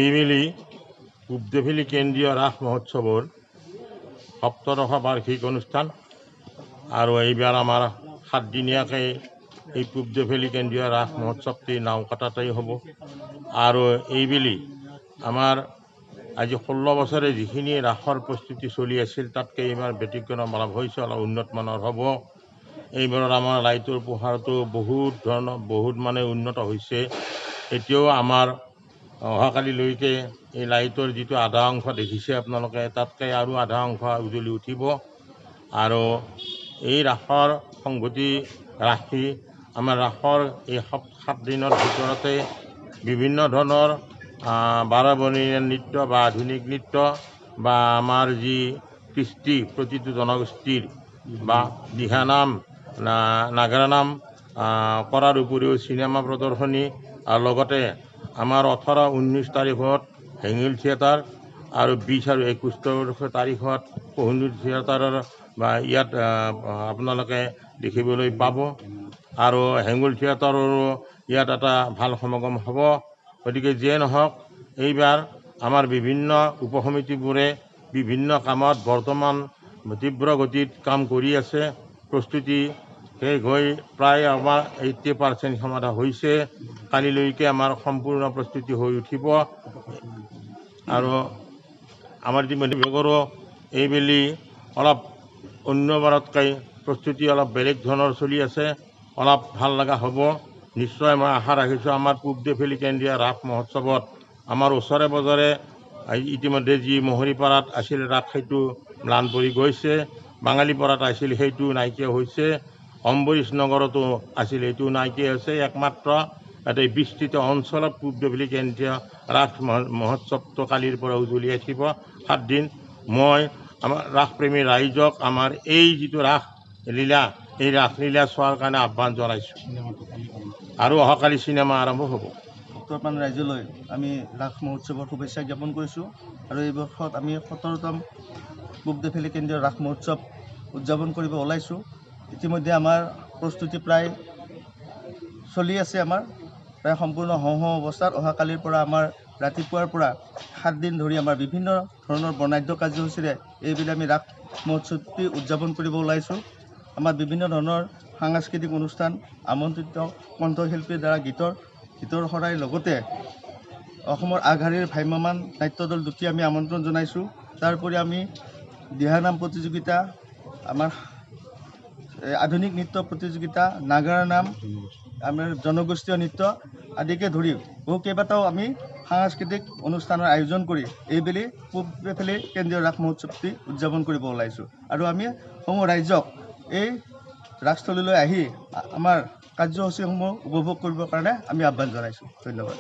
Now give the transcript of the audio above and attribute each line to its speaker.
Speaker 1: এইবেলি পূবদেফেলি কেন্দ্ৰীয় ৰাস মহোৎসৱৰ সপ্তদশ বাৰ্ষিক অনুষ্ঠান আৰু এইবাৰ আমাৰ 7 দিনীয়াকৈ এই পূবদেফেলি কেন্দ্ৰীয় ৰাস মহোৎসৱটি নাওকাটাতেই হ'ব। আৰু এইবেলি আমাৰ আজি 16 বছৰে যিখিনি ৰাসৰ প্ৰস্তুতি চলি আছিল তাতকৈ এইবাৰ ব্যতিক্ৰম লাভ হৈছে, অলপ উন্নত মানৰ হ'ব। এইবাৰৰ আমাৰ লাইটৰ পোহৰটো বহুত উন্নত হৈছে। এতিয়াও আমাৰ অহাকালিলৈকে এই লাইটৰ যিটো আধা অংশ দেখিছে আপোনালোকে, তাতকৈ আৰু আধা অংশ উজ্বলি উঠিব। আৰু এই ৰাসৰ সংগতি ৰাখি আমাৰ ৰাসৰ এই 7 দিনৰ ভিতৰতে বিভিন্ন ধৰণৰ বাৰবৰণীয়া নৃত্য বা আধুনিক নৃত্য বা আমাৰ যি কৃষ্টি প্ৰতিটো জনগোষ্ঠীৰ বা দিহানাম নাগাৰা নাম কৰাৰ উপৰিও চিনেমা প্ৰদৰ্শনী আৰু লগতে আমাৰ 18-19 তাৰিখত হেঙুল থিয়েটাৰ আৰু 20 আৰু 21 তাৰিখত কোহিনুৰ থিয়েটাৰৰ বা ইয়াত আপোনালোকে দেখিবলৈ পাব। আৰু হেঙুল থিয়েটাৰৰো ইয়াত এটা ভাল সমাগম হ'ব। গতিকে যিয়ে নহওক, এইবাৰ আমাৰ বিভিন্ন উপসমিতিবোৰে বিভিন্ন কামত বৰ্তমান তীব্ৰ গতিত কাম কৰি আছে। প্ৰস্তুতি শেষ হৈ প্ৰায় আমাৰ 80% সমাধা হৈছে। কালিলৈকে আমাৰ সম্পূৰ্ণ প্ৰস্তুতি হৈ উঠিব। আৰু আমাৰ ইতিমধ্যে বিভাগৰো এইবেলি অলপ অন্যবাৰতকৈ প্ৰস্তুতি অলপ বেলেগ ধৰণৰ চলি আছে, অলপ ভাল লগা হ'ব। নিশ্চয় মই আশা ৰাখিছোঁ আমাৰ পূবদেফেলি কেন্দ্ৰীয় ৰাস মহোৎসৱত আমাৰ ওচৰে পাঁজৰে ইতিমধ্যে যি মহৰীপাৰাত আছিল ৰাস, সেইটো ম্লান পৰি গৈছে। বাঙালীপাৰাত আছিল, সেইটো নাইকিয়া হৈছে। অম্বৰীশ নগৰতো আছিল, সেইটো নাইকিয়া হৈছে। একমাত্ৰ এটা বিস্তৃত অঞ্চলত পূবদেফেলি কেন্দ্ৰীয় ৰাস মহোৎসৱটো কালিৰ পৰা উজ্বলি আহিব 7 দিন। মই আমাৰ ৰাসপ্ৰেমী ৰাইজক আমাৰ এই যিটো ৰাসলীলা, এই ৰাসলীলা চোৱাৰ কাৰণে আহ্বান জনাইছোঁ। আৰু অহাকালি চিনেমা আৰম্ভ হ'ব।
Speaker 2: ভক্তপ্ৰাণ ৰাইজলৈ আমি ৰাস মহোৎসৱৰ শুভেচ্ছা জ্ঞাপন কৰিছোঁ। আৰু এই বৰ্ষত আমি 17তম পূবদেফেলি কেন্দ্ৰীয় ৰাস মহোৎসৱ উদযাপন কৰিব ওলাইছোঁ। ইতিমধ্যে আমাৰ প্ৰস্তুতি প্ৰায় চলি আছে, আমাৰ প্ৰায় সম্পূৰ্ণ হওঁ অৱস্থাত। অহাকালিৰ পৰা আমাৰ ৰাতিপুৱাৰ পৰা 7 দিন ধৰি আমাৰ বিভিন্ন ধৰণৰ বৰ্ণাঢ্য কাৰ্যসূচীৰে এইবেলি আমি ৰাস মহোৎসৱটি উদযাপন কৰিব ওলাইছোঁ। আমাৰ বিভিন্ন ধৰণৰ সাংস্কৃতিক অনুষ্ঠান, আমন্ত্ৰিত কণ্ঠশিল্পীৰ দ্বাৰা গীতৰ শৰাইৰ লগতে অসমৰ আগশাৰীৰ ভ্ৰাম্যমাণ নাট্যদল 2টি আমি আমন্ত্ৰণ জনাইছোঁ। তাৰোপৰি আমি দিহানাম প্ৰতিযোগিতা, আমাৰ আধুনিক নৃত্য প্ৰতিযোগিতা, নাগাৰা নাম, আমাৰ জনগোষ্ঠীয় নৃত্য আদিকে ধৰি কেইবাটাও আমি সাংস্কৃতিক অনুষ্ঠানৰ আয়োজন কৰি এইবেলি পূবদেফেলি কেন্দ্ৰীয় ৰাস মহোৎসৱটি উদযাপন কৰিব ওলাইছোঁ। আৰু আমি সমূহ ৰাইজক এই ৰাসস্থলীলৈ আহি আমাৰ কাৰ্যসূচীসমূহ উপভোগ কৰিবৰ কাৰণে আমি আহ্বান জনাইছোঁ। ধন্যবাদ।